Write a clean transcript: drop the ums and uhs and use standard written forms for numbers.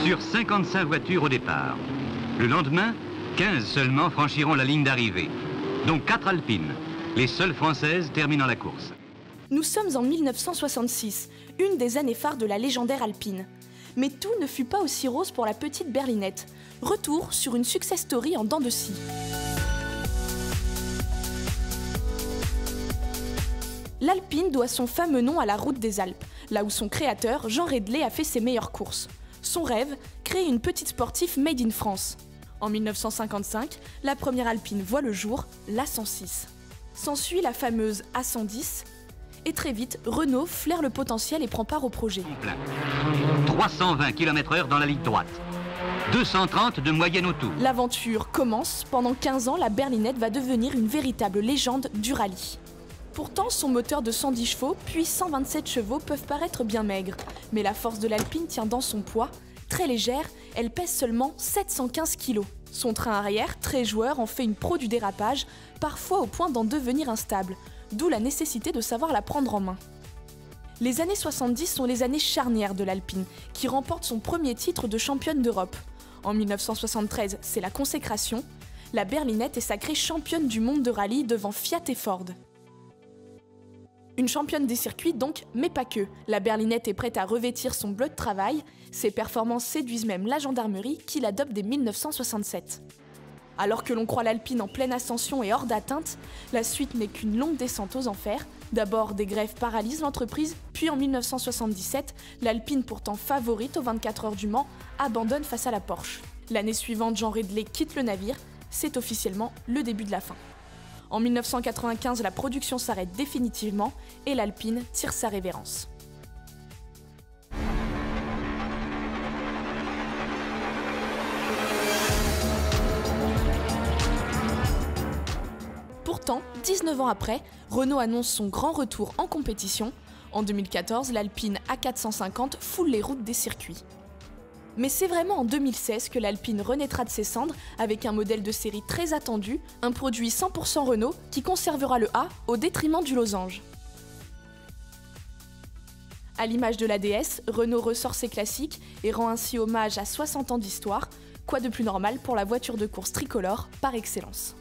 sur 55 voitures au départ. Le lendemain, 15 seulement franchiront la ligne d'arrivée, dont 4 alpines, les seules françaises terminant la course. Nous sommes en 1966, une des années phares de la légendaire alpine. Mais tout ne fut pas aussi rose pour la petite berlinette. Retour sur une success story en dents de scie. L'Alpine doit son fameux nom à la route des Alpes, là où son créateur, Jean Redley, a fait ses meilleures courses. Son rêve, créer une petite sportive made in France. En 1955, la première Alpine voit le jour, l'A106. S'ensuit la fameuse A110, et très vite, Renault flaire le potentiel et prend part au projet. 320 km/h dans la ligne droite, 230 de moyenne au tout. L'aventure commence. Pendant 15 ans, la berlinette va devenir une véritable légende du rallye. Pourtant, son moteur de 110 chevaux puis 127 chevaux peuvent paraître bien maigres. Mais la force de l'Alpine tient dans son poids. Très légère, elle pèse seulement 715 kg. Son train arrière, très joueur, en fait une pro du dérapage, parfois au point d'en devenir instable, d'où la nécessité de savoir la prendre en main. Les années 70 sont les années charnières de l'Alpine, qui remporte son premier titre de championne d'Europe. En 1973, c'est la consécration. La berlinette est sacrée championne du monde de rallye devant Fiat et Ford. Une championne des circuits donc, mais pas que. La berlinette est prête à revêtir son bleu de travail. Ses performances séduisent même la gendarmerie qui l'adopte dès 1967. Alors que l'on croit l'Alpine en pleine ascension et hors d'atteinte, la suite n'est qu'une longue descente aux enfers. D'abord, des grèves paralysent l'entreprise, puis en 1977, l'Alpine, pourtant favorite aux 24 heures du Mans, abandonne face à la Porsche. L'année suivante, Jean Redley quitte le navire. C'est officiellement le début de la fin. En 1995, la production s'arrête définitivement et l'Alpine tire sa révérence. Pourtant, 19 ans après, Renault annonce son grand retour en compétition. En 2014, l'Alpine A450 foule les routes des circuits. Mais c'est vraiment en 2016 que l'Alpine renaîtra de ses cendres avec un modèle de série très attendu, un produit 100% Renault qui conservera le A au détriment du losange. À l'image de la DS, Renault ressort ses classiques et rend ainsi hommage à 60 ans d'histoire. Quoi de plus normal pour la voiture de course tricolore par excellence.